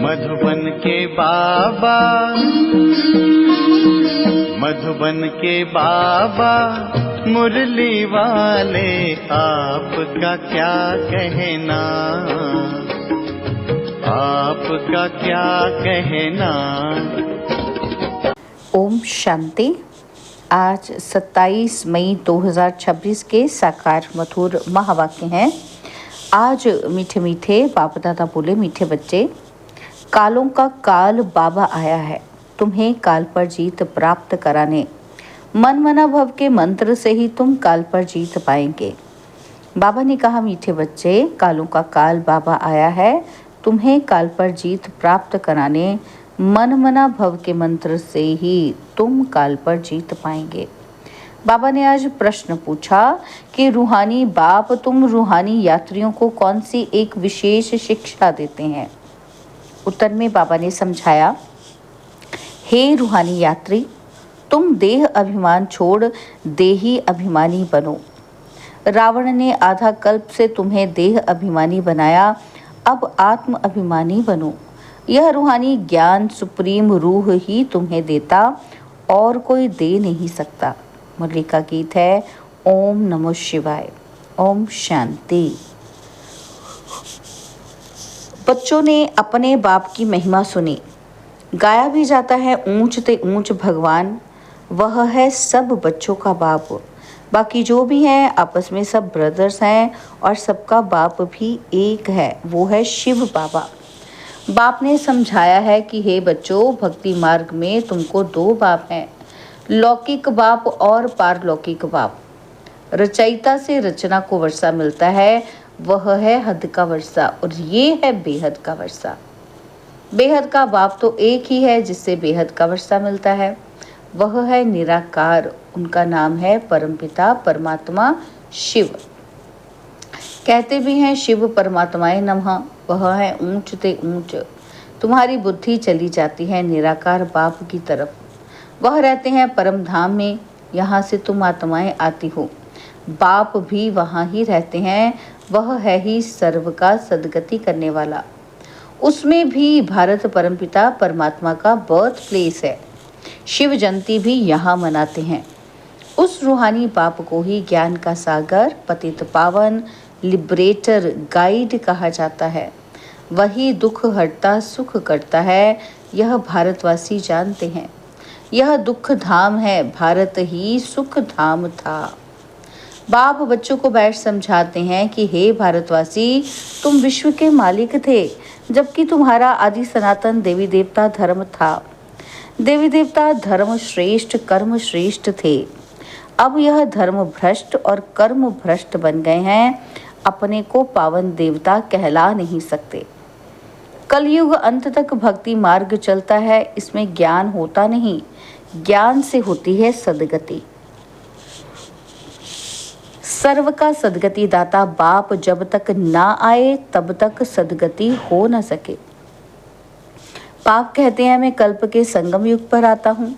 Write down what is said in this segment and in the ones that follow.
मधुबन के बाबा, मधुबन के बाबा मुरली वाले, आपका क्या कहना, आपका क्या कहना। ओम शांति। आज 27 मई 2026 के साकार मधुर महावाक्य हैं। आज मीठे मीठे बाप दादा बोले, मीठे बच्चे, कालों का काल बाबा आया है तुम्हें काल पर जीत प्राप्त कराने। मन मना भव के मंत्र से ही तुम काल पर जीत पाएंगे। बाबा ने कहा, मीठे बच्चे, कालों का काल बाबा आया है तुम्हें काल पर जीत प्राप्त कराने। मन मना भव के मंत्र से ही तुम काल पर जीत पाएंगे। बाबा ने आज प्रश्न पूछा कि रूहानी बाप, तुम रूहानी यात्रियों को कौन सी एक विशेष शिक्षा देते हैं। उत्तर में बाबा ने समझाया, हे रूहानी यात्री, तुम देह अभिमान छोड़ देही अभिमानी बनो। रावण ने आधा कल्प से तुम्हें देह अभिमानी बनाया, अब आत्म अभिमानी बनो। यह रूहानी ज्ञान सुप्रीम रूह ही तुम्हें देता, और कोई दे नहीं सकता। मुरली का गीत है ओम नमो शिवाय। ओम शांति। बच्चों ने अपने बाप की महिमा सुनी। गाया भी जाता है, ऊंच ते ऊंच भगवान, वह है सब बच्चों का बाप। बाकी जो भी हैं आपस में सब ब्रदर्स हैं, और सबका बाप भी एक है, वो है शिव बाबा। बाप ने समझाया है कि हे बच्चों, भक्ति मार्ग में तुमको दो बाप हैं, लौकिक बाप और पारलौकिक बाप। रचयिता से रचना को वर्षा मिलता है, वह है हद का वर्षा, और ये है बेहद का वर्षा। बेहद का बाप तो एक ही है जिससे बेहद का वर्षा मिलता है, वह है निराकार। उनका नाम है परमपिता परमात्मा शिव। कहते भी हैं शिव परमात्माए नमः, वह है ऊंच ते ऊंच। तुम्हारी बुद्धि चली जाती है निराकार बाप की तरफ, वह रहते हैं परम धाम में, यहाँ से तुम आत्माएं आती हो। बाप भी वहाँ ही रहते हैं, वह है ही सर्व का सदगति करने वाला। उसमें भी भारत परमपिता परमात्मा का बर्थ प्लेस है। शिव जयंती भी यहाँ मनाते हैं। उस रूहानी बाप को ही ज्ञान का सागर, पतित पावन, लिबरेटर, गाइड कहा जाता है। वही दुख हरता सुख करता है, यह भारतवासी जानते हैं। यह दुख धाम है, भारत ही सुख धाम था। बाप बच्चों को बैठ समझाते हैं कि हे भारतवासी, तुम विश्व के मालिक थे, जबकि तुम्हारा आदि सनातन देवी देवता धर्म था। देवी देवता धर्म श्रेष्ठ, कर्म श्रेष्ठ थे। अब यह धर्म भ्रष्ट और कर्म भ्रष्ट बन गए हैं, अपने को पावन देवता कहला नहीं सकते। कलयुग अंत तक भक्ति मार्ग चलता है, इसमें ज्ञान होता नहीं, ज्ञान से होती है सदगति। सर्व का सदगति दाता बाप जब तक ना आए तब तक सदगति हो न सके। बाप कहते हैं, मैं कल्प के संगम युग पर आता हूँ।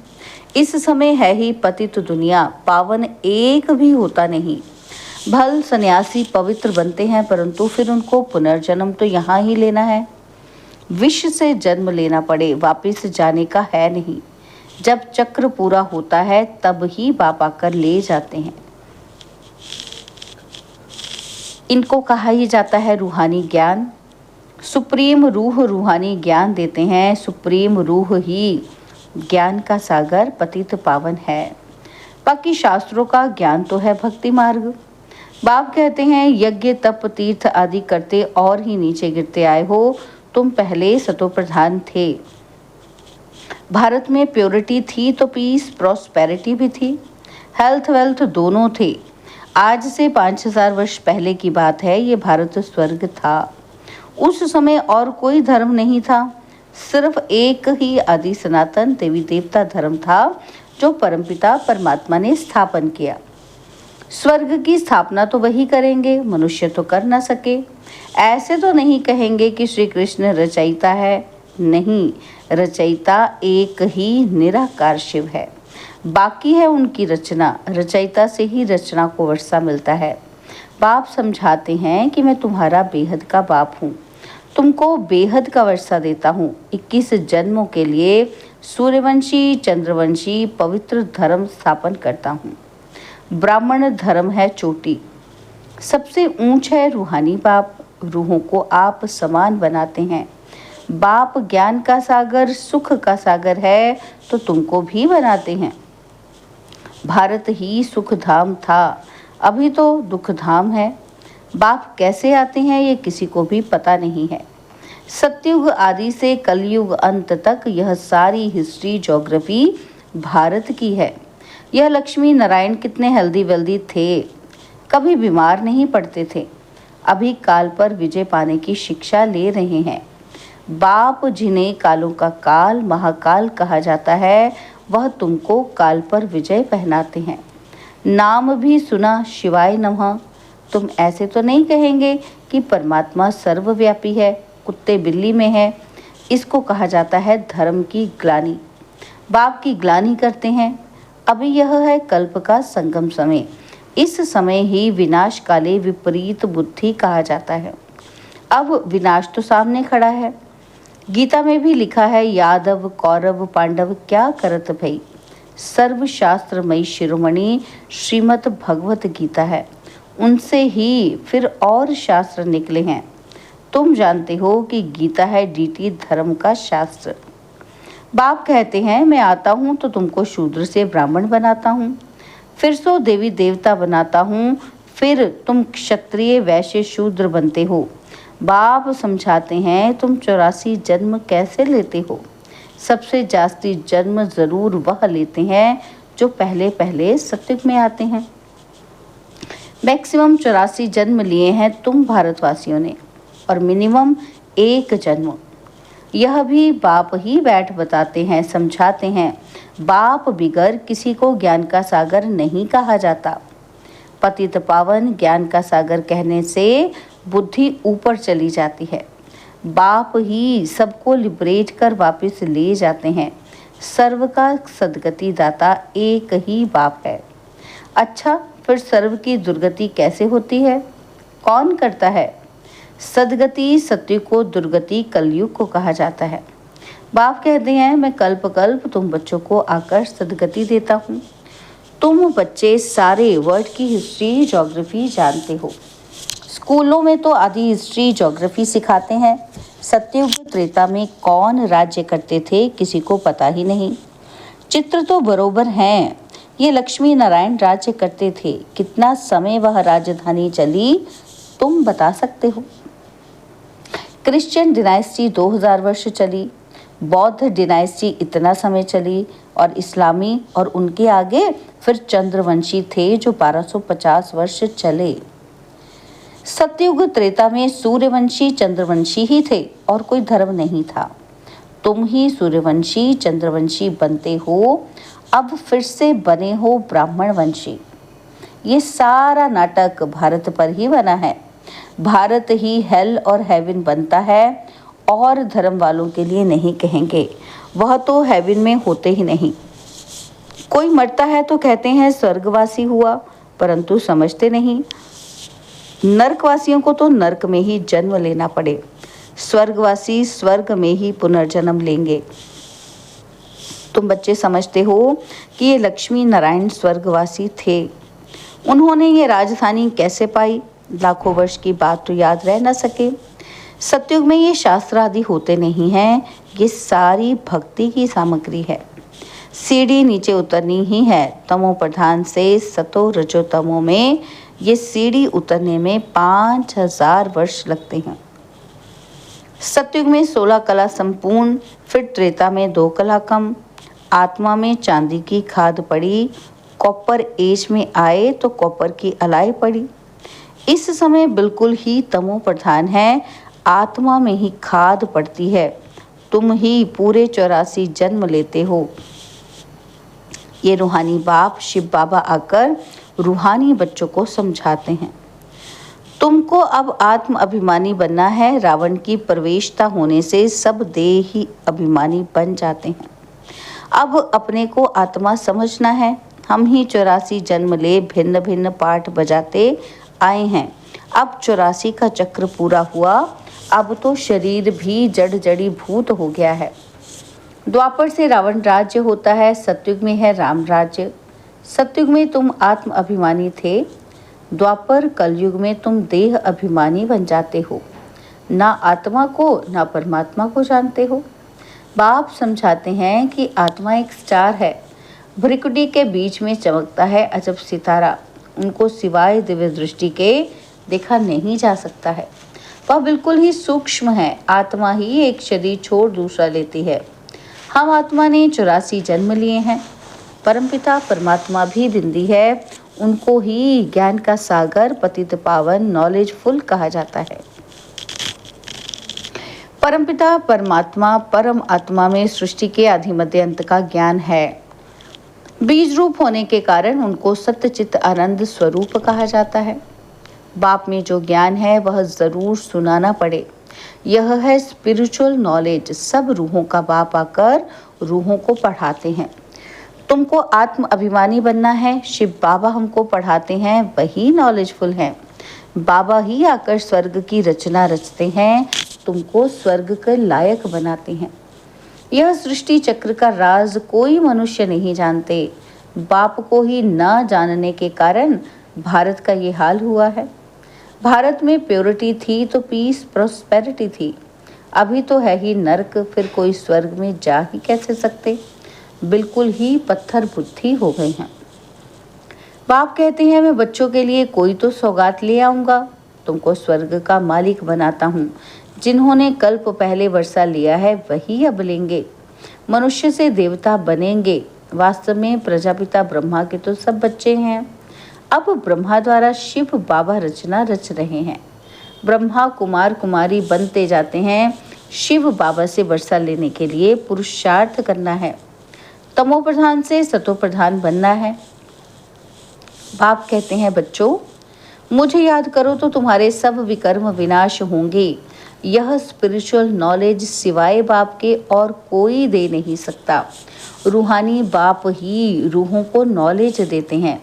इस समय है ही पतित दुनिया, पावन एक भी होता नहीं। भल सन्यासी पवित्र बनते हैं, परंतु फिर उनको पुनर्जन्म तो यहाँ ही लेना है। विष से जन्म लेना पड़े, वापिस जाने का है नहीं। जब चक्र पूरा होता है तब ही बाप आकर ले जाते हैं। इनको कहा ही जाता है रूहानी ज्ञान। सुप्रीम रूह रूहानी ज्ञान देते हैं। सुप्रीम रूह ही ज्ञान का सागर, पतित पावन है। बाकी शास्त्रों का ज्ञान तो है भक्ति मार्ग। बाप कहते हैं, यज्ञ तप तीर्थ आदि करते और ही नीचे गिरते आए हो। तुम पहले सतो प्रधान थे। भारत में प्योरिटी थी तो पीस प्रॉस्पेरिटी भी थी, हेल्थ वेल्थ दोनों थे। आज से 5000 वर्ष पहले की बात है, ये भारत स्वर्ग था। उस समय और कोई धर्म नहीं था, सिर्फ एक ही आदि सनातन देवी देवता धर्म था, जो परमपिता परमात्मा ने स्थापन किया। स्वर्ग की स्थापना तो वही करेंगे, मनुष्य तो कर ना सके। ऐसे तो नहीं कहेंगे कि श्री कृष्ण रचयिता है, नहीं, रचयिता एक ही निराकार शिव है। बाकी है उनकी रचना, रचयिता से ही रचना को वर्षा मिलता है। बाप समझाते हैं कि मैं तुम्हारा बेहद का बाप हूँ, तुमको बेहद का वर्षा देता हूँ। 21 जन्मों के लिए सूर्यवंशी चंद्रवंशी पवित्र धर्म स्थापन करता हूँ। ब्राह्मण धर्म है चोटी, सबसे ऊंच है रूहानी बाप। रूहों को आप समान बनाते हैं। बाप ज्ञान का सागर सुख का सागर है तो तुमको भी बनाते हैं। भारत ही सुख धाम था, अभी तो दुख धाम है। बाप कैसे आते हैं ये किसी को भी पता नहीं है। सतयुग आदि से कलयुग अंत तक यह सारी हिस्ट्री ज्योग्राफी भारत की है। यह लक्ष्मी नारायण कितने हेल्दी वेल्दी थे, कभी बीमार नहीं पड़ते थे। अभी काल पर विजय पाने की शिक्षा ले रहे हैं। बाप जिन्हें कालों का काल महाकाल कहा जाता है, वह तुमको काल पर विजय पहनाते हैं। नाम भी सुना शिवाय नमः। तुम ऐसे तो नहीं कहेंगे कि परमात्मा सर्वव्यापी है, कुत्ते बिल्ली में है। इसको कहा जाता है धर्म की ग्लानि। बाप की ग्लानि करते हैं। अभी यह है कल्प का संगम समय। इस समय ही विनाश काले विपरीत बुद्धि कहा जाता है। अब विनाश तो सामने खड़ा है। गीता में भी लिखा है, यादव कौरव पांडव क्या करत भई। सर्वशास्त्रमयी शिरोमणि श्रीमद् भगवत गीता है। उनसे ही फिर और शास्त्र निकले हैं। तुम जानते हो कि गीता है डीटी धर्म का शास्त्र। बाप कहते हैं, मैं आता हूँ तो तुमको शूद्र से ब्राह्मण बनाता हूँ, फिर सो देवी देवता बनाता हूँ, फिर तुम क्षत्रिय वैश्य शूद्र बनते हो। बाप समझाते हैं, तुम 84 जन्म कैसे लेते हो। सबसे जास्ती जन्म जरूर वह लेते हैं जो पहले पहले सतयुग में आते हैं। मैक्सिमम 84 जन्म लिए हैं तुम भारतवासियों ने, और मिनिमम 1 जन्म। यह भी बाप ही बैठ बताते हैं, समझाते हैं। बाप बिगर किसी को ज्ञान का सागर नहीं कहा जाता। पतित पावन ज्ञान का सागर कहने से बुद्धि ऊपर चली जाती है। बाप ही सबको लिबरेट कर वापस ले जाते हैं। सर्व का सदगति दाता एक ही बाप है। अच्छा, फिर सर्व की दुर्गति कैसे होती है, कौन करता है? सदगति सत्युग को, दुर्गति कलयुग को कहा जाता है। बाप कहते हैं, मैं कल्प कल्प तुम बच्चों को आकर सदगति देता हूँ। तुम बच्चे सारे वर्ल्ड की हिस्ट्री ज्योग्राफी जानते हो। स्कूलों में तो आधी हिस्ट्री ज्योग्राफी सिखाते हैं। सतयुग त्रेता में कौन राज्य करते थे किसी को पता ही नहीं। चित्र तो बरोबर हैं। ये लक्ष्मी नारायण राज्य करते थे। कितना समय वह राजधानी चली तुम बता सकते हो? क्रिश्चियन डिनाइस्टी 2000 वर्ष चली, बौद्ध डिनाइस्टी इतना समय चली, और इस्लामी और उनके आगे फिर चंद्रवंशी थे जो 1250 वर्ष चले। सतयुग त्रेता में सूर्यवंशी चंद्रवंशी ही थे और कोई धर्म नहीं था। तुम ही सूर्यवंशी चंद्रवंशी बनते हो, अब फिर से बने हो ब्राह्मण वंशी। ये सारा नाटक भारत पर ही बना है। भारत ही हेल और हेवन बनता है, और धर्म वालों के लिए नहीं कहेंगे, वह तो हेवन में होते ही नहीं। कोई मरता है तो कहते हैं स्वर्गवासी हुआ, परंतु समझते नहीं नरकवासियों को तो नरक में ही जन्म लेना पड़े। स्वर्गवासी स्वर्ग में ही पुनर्जन्म लेंगे। तुम बच्चे समझते हो कि ये लक्ष्मी नारायण स्वर्गवासी थे। उन्होंने ये राजधानी कैसे पाई? लाखों वर्ष की बात तो याद रह न सके। सतयुग में ये शास्त्र आदि होते नहीं हैं, ये सारी भक्ति की सामग्री है। सीढ़ी नीचे उतरनी ही है। तमो प्रधान से सतो रजो तमो में ये सीढ़ी उतरने में 5000 वर्ष लगते हैं। सतयुग में 16 कला संपूर्ण, फिर त्रेता में 2 कला कम। आत्मा में चांदी की खाद पड़ी, कॉपर एज में आए तो कॉपर की अलाई पड़ी। इस समय बिल्कुल ही तमो प्रधान है, आत्मा में ही खाद पड़ती है। तुम ही पूरे 84 जन्म लेते हो। ये रूहानी बाप शिव बाबा आकर रूहानी बच्चों को समझाते हैं। तुमको अब आत्म अभिमानी बनना है। रावण की प्रवेशता होने से सब देह ही अभिमानी बन जाते हैं। अब अपने को आत्मा समझना है। हम ही 84 जन्म ले भिन्न भिन्न पाठ बजाते आए हैं। अब 84 का चक्र पूरा हुआ, अब तो शरीर भी जड़ जड़ी भूत हो गया है। द्वापर से रावण राज्य होता है, सतयुग में है राम राज्य। सतयुग में तुम आत्म अभिमानी थे, द्वापर कलयुग में तुम देह अभिमानी बन जाते हो। ना आत्मा को ना परमात्मा को जानते हो। बाप समझाते हैं कि आत्मा एक स्टार है, भ्रिकुटी के बीच में चमकता है अजब सितारा। उनको सिवाय दिव्य दृष्टि के देखा नहीं जा सकता है। वह बिल्कुल ही सूक्ष्म है। आत्मा ही एक शरीर छोड़ दूसरा लेती है। हम आत्मा ने 84 जन्म लिए हैं। परमपिता परमात्मा भी बिंदी है। उनको ही ज्ञान का सागर, पतित पावन, नॉलेजफुल कहा जाता है। परमपिता परमात्मा परम आत्मा में सृष्टि के आदि मध्य अंत का ज्ञान है। बीज रूप होने के कारण उनको सत्यचित आनंद स्वरूप कहा जाता है। बाप में जो ज्ञान है वह जरूर सुनाना पड़े। यह है स्पिरिचुअल नॉलेज। सब रूहों का बाप आकर रूहों को पढ़ाते हैं। तुमको आत्म अभिमानी बनना है। शिव बाबा हमको पढ़ाते हैं, वही नॉलेजफुल हैं। बाबा ही आकर स्वर्ग की रचना रचते हैं, तुमको स्वर्ग के लायक बनाते हैं। यह सृष्टि चक्र का राज कोई मनुष्य नहीं जानते। बाप को ही न जानने के कारण भारत का ये हाल हुआ है। भारत में प्योरिटी थी तो पीस प्रोस्पेरिटी थी। अभी तो है ही नर्क, फिर कोई स्वर्ग में जा ही कैसे सकते। बिल्कुल ही पत्थर बुद्धि हो गए हैं। बाप कहते हैं मैं बच्चों के लिए कोई तो सौगात ले आऊंगा। तुमको स्वर्ग का मालिक बनाता हूँ। जिन्होंने कल्प पहले वर्षा लिया है वही अब लेंगे। मनुष्य से देवता बनेंगे। वास्तव में प्रजापिता ब्रह्मा के तो सब बच्चे हैं। अब ब्रह्मा द्वारा शिव बाबा रचना रच रहे हैं। ब्रह्मा कुमार कुमारी बनते जाते हैं। शिव बाबा से वर्षा लेने के लिए पुरुषार्थ करना है। तमो प्रधान से सतो प्रधान बनना है। बाप कहते हैं बच्चों, मुझे याद करो तो तुम्हारे सब विकर्म विनाश होंगे। यह स्पिरिचुअल नॉलेज सिवाय बाप के और कोई दे नहीं सकता। रूहानी बाप ही रूहों को नॉलेज देते हैं।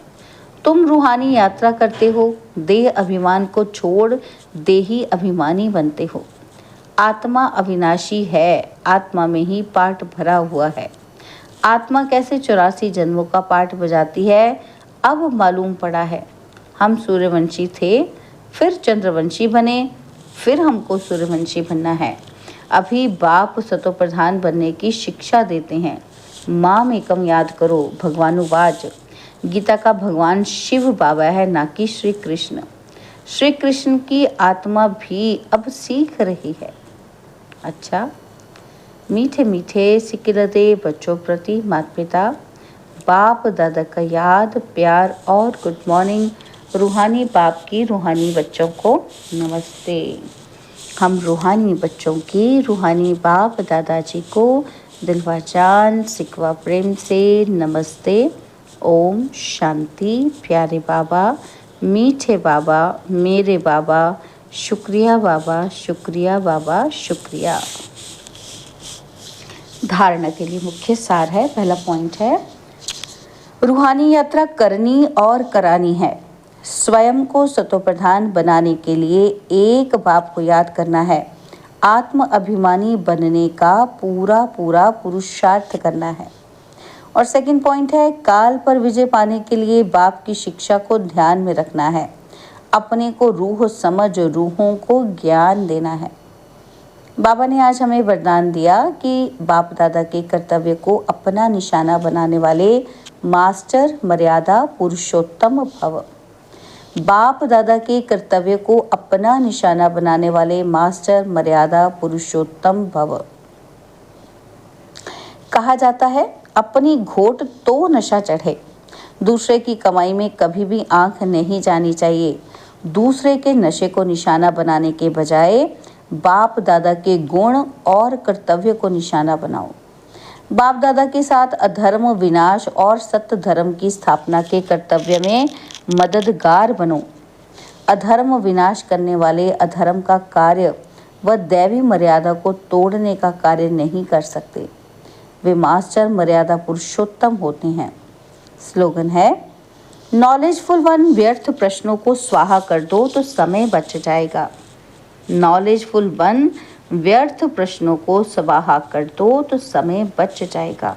तुम रूहानी यात्रा करते हो, देह अभिमान को छोड़ देही अभिमानी बनते हो। आत्मा अविनाशी है, आत्मा में ही पाठ भरा हुआ है। आत्मा कैसे 84 जन्मों का पाठ बजाती है अब मालूम पड़ा है। हम सूर्यवंशी थे, फिर चंद्रवंशी बने, फिर हमको सूर्यवंशी बनना है। अभी बाप सतो प्रधान बनने की शिक्षा देते हैं। माम एकम याद करो, भगवानुवाच। गीता का भगवान शिव बाबा है, ना कि श्री कृष्ण। श्री कृष्ण की आत्मा भी अब सीख रही है। अच्छा, मीठे मीठे सिकिलते बच्चों प्रति माता पिता बाप दादा का याद, प्यार और गुड मॉर्निंग। रूहानी बाप की रूहानी बच्चों को नमस्ते। हम रूहानी बच्चों की रूहानी बाप दादाजी को दिलवा जान सिकवा प्रेम से नमस्ते। ओम शांति। प्यारे बाबा, मीठे बाबा, मेरे बाबा, शुक्रिया बाबा, शुक्रिया बाबा, शुक्रिया। धारणा के लिए मुख्य सार है। पहला पॉइंट है, रूहानी यात्रा करनी और करानी है। स्वयं को सतोप्रधान बनाने के लिए एक बाप को याद करना है। आत्म अभिमानी बनने का पूरा पूरा पुरुषार्थ करना है। और सेकंड पॉइंट है, काल पर विजय पाने के लिए बाप की शिक्षा को ध्यान में रखना है। अपने को रूह समझ रूहों को ज्ञान देना है। बाबा ने आज हमें वरदान दिया कि बाप दादा के कर्तव्य को अपना निशाना बनाने वाले मास्टर मर्यादा पुरुषोत्तम भव। बाप दादा के कर्तव्य को अपना निशाना बनाने वाले मास्टर मर्यादा पुरुषोत्तम भव। कहा जाता है अपनी घोट तो नशा चढ़े। दूसरे की कमाई में कभी भी आंख नहीं जानी चाहिए। दूसरे के नशे को निशाना बनाने के बजाय बाप दादा के गुण और कर्तव्य को निशाना बनाओ। बाप दादा के साथ अधर्म विनाश और सत्य धर्म की स्थापना के कर्तव्य में मददगार बनो। अधर्म विनाश करने वाले अधर्म का कार्य व दैवी मर्यादा को तोड़ने का कार्य नहीं कर सकते। वे मास्टर मर्यादा पुरुषोत्तम होते हैं। स्लोगन है, नॉलेजफुल वन, व्यर्थ प्रश्नों को स्वाहा कर दो तो समय बच जाएगा। नॉलेजफुल बन, व्यर्थ प्रश्नों को समाहा कर दो तो समय बच जाएगा।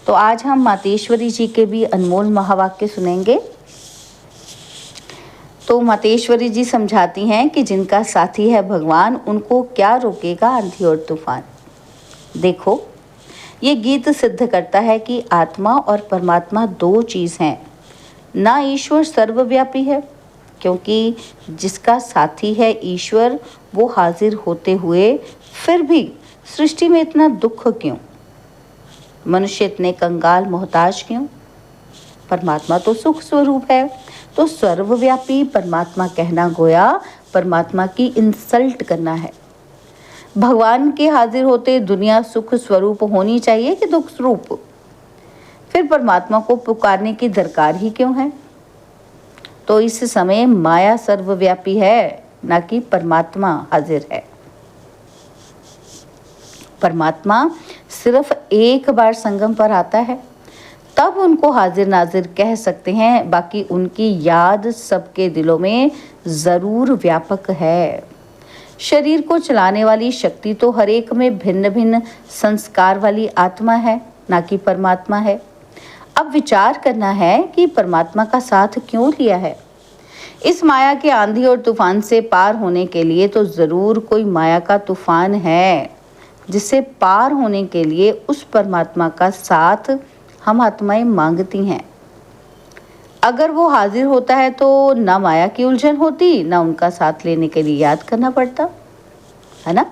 तो आज हम मातेश्वरी जी के भी अनमोल महावाक्य सुनेंगे। तो मातेश्वरी जी समझाती हैं कि जिनका साथी है भगवान, उनको क्या रोकेगा आंधी और तूफान। देखो, ये गीत सिद्ध करता है कि आत्मा और परमात्मा दो चीज़ हैं। ना ईश्वर सर्वव्यापी है, क्योंकि जिसका साथी है ईश्वर, वो हाजिर होते हुए फिर भी सृष्टि में इतना दुख क्यों? मनुष्य इतने कंगाल मोहताज क्यों? परमात्मा तो सुख स्वरूप है। तो सर्वव्यापी परमात्मा कहना गोया परमात्मा की इंसल्ट करना है। भगवान के हाजिर होते दुनिया सुख स्वरूप होनी चाहिए कि दुख स्वरूप? फिर परमात्मा को पुकारने की दरकार ही क्यों है? तो इस समय माया सर्वव्यापी है, ना कि परमात्मा हाजिर है। परमात्मा सिर्फ एक बार संगम पर आता है, तब उनको हाजिर नाजिर कह सकते हैं। बाकी उनकी याद सबके दिलों में जरूर व्यापक है। शरीर को चलाने वाली शक्ति तो हर एक में भिन्न भिन्न संस्कार वाली आत्मा है, ना कि परमात्मा है। अब विचार करना है कि परमात्मा का साथ क्यों लिया है। इस माया के आंधी और तूफान से पार होने के लिए तो जरूर कोई माया का तूफान है, जिससे पार होने के लिए उस परमात्मा का साथ हम आत्माएं मांगती हैं। अगर वो हाजिर होता है तो ना माया की उलझन होती, ना उनका साथ लेने के लिए याद करना पड़ता, है ना।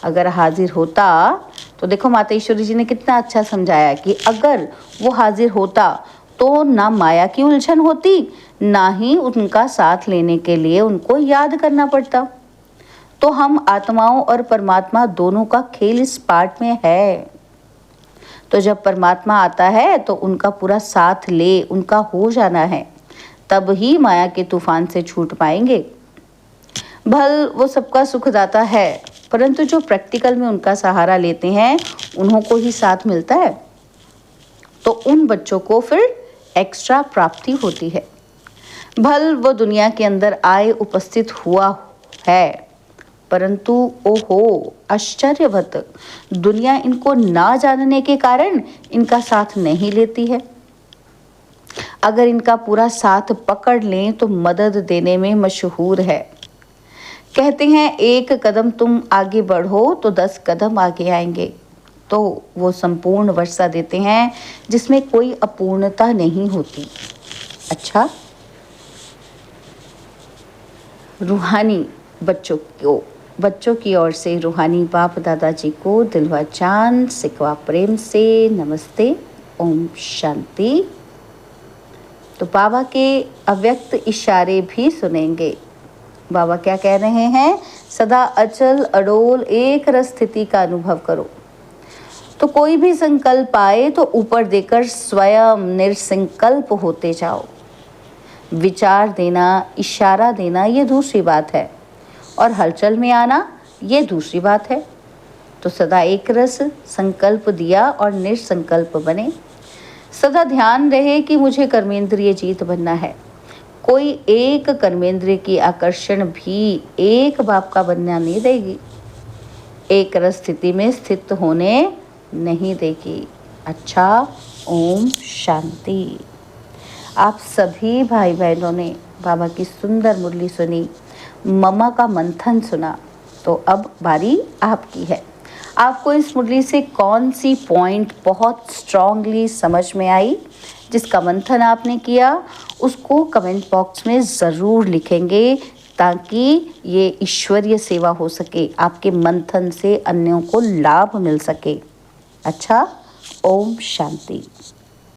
अगर हाजिर होता तो देखो मातेश्वरी जी ने कितना अच्छा समझाया कि अगर वो हाजिर होता तो ना माया की उलझन होती, ना ही उनका साथ लेने के लिए उनको याद करना पड़ता। तो हम आत्माओं और परमात्मा दोनों का खेल इस पार्ट में है। तो जब परमात्मा आता है तो उनका पूरा साथ ले, उनका हो जाना है, तब ही माया के तूफान से छूट पाएंगे। भल वो सबका सुखदाता है, परंतु जो प्रैक्टिकल में उनका सहारा लेते हैं उन्हों को ही साथ मिलता है। तो उन बच्चों को फिर एक्स्ट्रा प्राप्ति होती है। भल वो दुनिया के अंदर आए उपस्थित हुआ है, परंतु ओहो आश्चर्यवत, दुनिया इनको ना जानने के कारण इनका साथ नहीं लेती है। अगर इनका पूरा साथ पकड़ लें तो मदद देने में मशहूर है। कहते हैं एक कदम तुम आगे बढ़ो तो 10 कदम आगे आएंगे। तो वो संपूर्ण वर्षा देते हैं जिसमें कोई अपूर्णता नहीं होती। अच्छा, रूहानी बच्चों की ओर से रूहानी बाप दादाजी को दिलवा चांद सिकवा प्रेम से नमस्ते, ओम शांति। तो बाबा के अव्यक्त इशारे भी सुनेंगे। बाबा क्या कह रहे हैं? सदा अचल अडोल एक रस स्थिति का अनुभव करो। तो कोई भी संकल्प आए तो ऊपर देकर स्वयं निरसंकल्प होते जाओ। विचार देना, इशारा देना ये दूसरी बात है, और हलचल में आना ये दूसरी बात है। तो सदा एक रस संकल्प दिया और निरसंकल्प बने। सदा ध्यान रहे कि मुझे कर्मेंद्रिय जीत बनना है। कोई एक कर्मेंद्रिय की आकर्षण भी एक बाप का बनना नहीं देगी, एक रस स्थिति में स्थित होने नहीं देगी। अच्छा, ओम शांति। आप सभी भाई बहनों ने बाबा की सुंदर मुरली सुनी, मम्मा का मंथन सुना। तो अब बारी आपकी है। आपको इस मुरली से कौन सी पॉइंट बहुत स्ट्रांगली समझ में आई, जिसका मंथन आपने किया, उसको कमेंट बॉक्स में ज़रूर लिखेंगे, ताकि ये ईश्वरीय सेवा हो सके, आपके मंथन से अन्यों को लाभ मिल सके। अच्छा, ओम शांति।